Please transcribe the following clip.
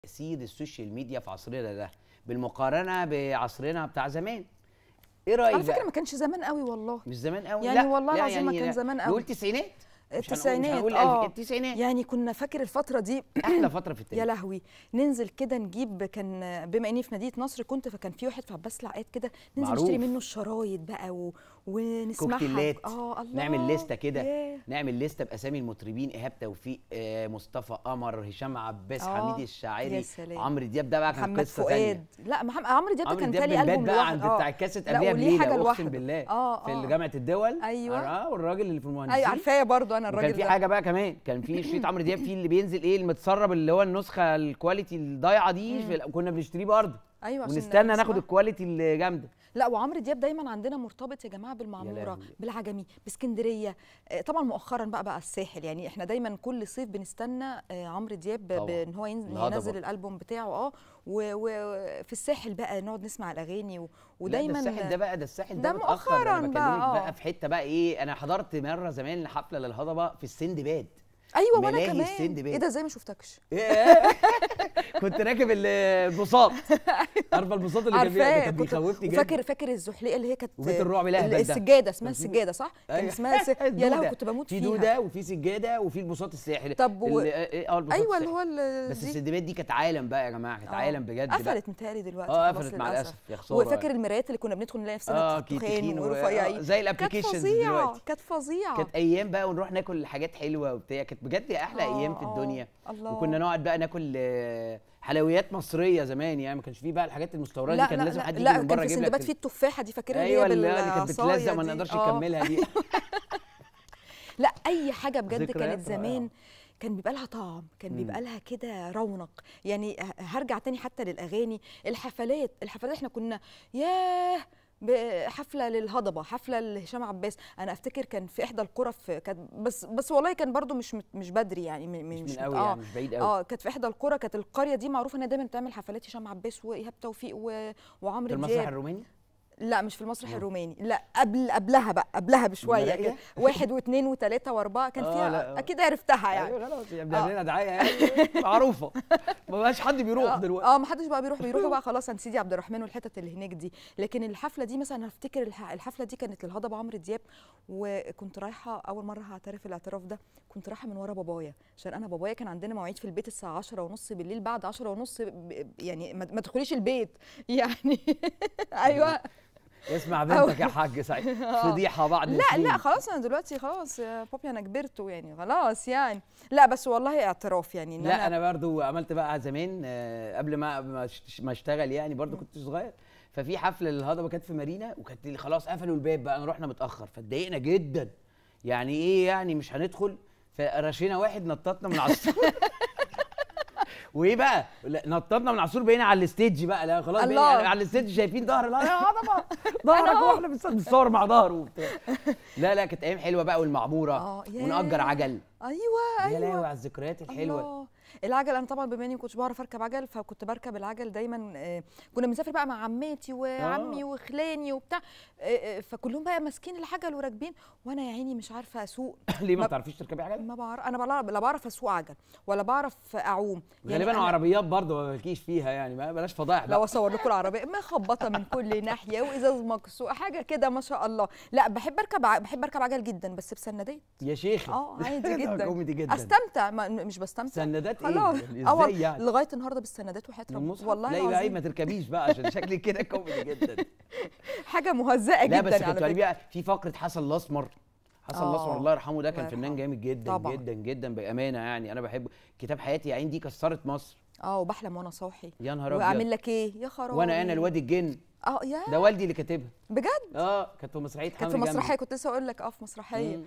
تأثير السوشيال ميديا في عصرنا ده بالمقارنة بعصرنا بتاع زمان. ايه رأيك على فكرة بقى؟ ما كانش زمان قوي والله. مش زمان قوي، يعني لا والله لا العظيم ما يعني كان زمان قوي. نقول تسعينات، التسعينات مش هنقول التسعينات. يعني كنا فاكر الفترة دي احلى فترة في يا التاريخ. لهوي، ننزل كده نجيب، كان بما اني في مدينة نصر كنت، فكان في واحد في عباس العقاد كده ننزل معروف. نشتري منه الشرايط بقى ونسمعها. كوكتيلات. الله، نعمل لستة كده، ياه. نعمل لستة باسامي المطربين: ايهاب توفيق، مصطفى قمر، هشام عباس، حميد يا الشاعري، سلام. عمرو دياب. ده بقى كان محمد قصة تانية. فؤاد. لا عمرو دياب ده عمرو كان دياب تالي بالبات ألبوم بقى لوحده. عند بتاع الكاسيت لا، قبلها وليه حاجة بليلة، اقسم لوحده. بالله. في جامعة الدول. ايوه والراجل اللي في المهندسين. ايوه عارفاه برضه انا الراجل وكان في ده. حاجه بقى كمان، كان في شريط عمرو دياب فيه اللي بينزل المتسرب، اللي هو النسخه الكواليتي الضايعه دي، كنا بنشتريه برضه. ايوه عشان ونستنى ناخد نسمع. الكواليتي الجامده. لا، وعمرو دياب دايما عندنا مرتبط يا جماعه يا بالمعموره، لهوي. بالعجمي، باسكندريه. طبعا مؤخرا بقى الساحل. يعني احنا دايما كل صيف بنستنى عمرو دياب بان هو ينزل الالبوم بتاعه. وفي الساحل بقى نقعد نسمع الاغاني ودايما. لا، ده الساحل ده متاخر. مؤخرا انا بكلمك بقى في حته بقى ايه. انا حضرت مره زمان حفله للهضبه في السندباد. ايوه وانا ملاهي كمان. السندباد. ايه ده، ازاي ما شفتكش؟ كنت راكب البساط. عارفه البساط اللي كان بيخوفني جدا. فاكر الزحليقه اللي هي كانت وبيت الرعب الاهبل ده. السجاده، اسمها السجاده صح؟ كان اسمها يا لهوي كنت بموت فيها. في دوده وفي سجاده وفي البساط الساحلي. طب ايوه اللي هو بس السندباد دي كانت عالم بقى يا جماعه، كانت عالم بجد. قفلت متهيألي دلوقتي. قفلت مع الاسف يا خساره. وفاكر المرايات اللي كنا بندخل نلاقي نفسنا تخين ورفيعين زي الابلكيشنز دلوقتي. كانت فظيعه. كانت ايام بقى، ونروح ناكل حاجات حلوه وبتاع. كانت بجد احلى ايام في الدنيا. الله. وكنا نقعد بقى ناكل حلويات مصريه زمان. يعني ما كانش فيه بقى الحاجات المستورده دي، كان لازم حد يجي من بره يجيب لك. كان في السندباد في التفاحه دي، فاكرها؟ ايوه اللي كانت بتلزق ما نقدرش نكملها دي. لا اي حاجه بجد كانت زمان كان بيبقى لها طعم، كان بيبقى لها كده رونق. يعني هرجع تاني حتى للاغاني، الحفلات احنا كنا ياه حفله للهضبه، حفله لهشام عباس. انا افتكر كان في احدى القرى كانت بس والله كان برضو مش بدري يعني، مش من قوي يعني، مش بعيد قوي. كانت في احدى القرى. كانت القريه دي معروفه انها دايما بتعمل حفلات هشام عباس وايهاب توفيق وعمرو دياب. في المسرح الروماني؟ لا مش في المسرح الروماني، لا قبلها بشويه. 1 و2 و3 و4 كان فيها. اكيد عرفتها يعني. ايوه خلاص يا ابني دعايه يعني معروفه. ما بقاش حد بيروح دلوقتي. ما حدش بقى بيروحوا بقى خلاص عند سيدي عبد الرحمن والحتت اللي هناك دي. لكن الحفله دي مثلا، افتكر الحفله دي كانت للهضبه عمرو دياب. وكنت رايحه اول مره هعترف الاعتراف ده، كنت رايحه من ورا بابايا، عشان انا بابايا كان عندنا مواعيد في البيت الساعه 10:30 بالليل. بعد 10:30 يعني ما تدخليش البيت يعني. ايوه اسمع بنتك يا حاج سعيد، فضيحه بعد لا خلاص، انا دلوقتي خلاص يا بابي، انا كبرت يعني خلاص. لا بس والله اعتراف يعني إن لا انا برضو عملت بقى زمان قبل ما اشتغل يعني، برضو كنت صغير. ففي حفله للهضبه كانت في مارينا، وكانت خلاص قفلوا الباب بقى، رحنا متاخر فاتضايقنا جدا. يعني ايه يعني مش هندخل؟ فرشينا واحد نططنا من على السور. وايه بقى؟ نططنا من على السور، بقينا على الستيج بقى. لا خلاص بقينا على الستيج شايفين ظهر. لا يا هضبه ظهرك، واحنا بنصور مع ظهره وبتاع. لا كانت ايام حلوه بقى، والمعموره ونأجر عجل. ايوه يا لهوي على الذكريات الحلوه. العجل، انا طبعا بما اني ما كنتش بعرف اركب عجل، فكنت بركب العجل دايما. كنا بنسافر بقى مع عماتي وعمي وخلاني وبتاع، فكلهم بقى ماسكين العجل وراكبين، وانا يا عيني مش عارفه اسوق. ليه ما بتعرفيش تركبي عجل؟ ما بعرف. انا لا بعرف اسوق عجل ولا بعرف اعوم. غالبا عربيات برضه ما مالكيش فيها يعني، ما بلاش فضايح بقى. لو اصور لكم العربيه مخبطه من كل ناحيه وازاز مكسور حاجه كده ما شاء الله. لا بحب اركب عجل جدا، بس بسندات يا شيخه. عادي جدا. كوميدي جدا. استمتع، مش بستمتع. سندات خلاص. ازاي يعني؟ لغايه النهارده بالسندات وحياه ربنا والله العظيم. لا ما تركبيش بقى عشان شكلك كده كوميدي جدا. حاجه مهزأه جدا. لا بس كنت بقى في فقره حسن الاسمر. حسن الاسمر الله يرحمه، ده كان فنان جامد جدا طبعا. جدا جدا بامانه يعني. انا بحب كتاب حياتي يا عين دي كسرت مصر. وبحلم وانا صاحي. يا نهار ابيض. واعمل لك ايه يا خرابي. وانا الواد الجن. يا ده والدي اللي كاتبها بجد. كانت في مسرحيه حمد كانت في مسرحيه، كنت لسه اقول لك في مسرحيه.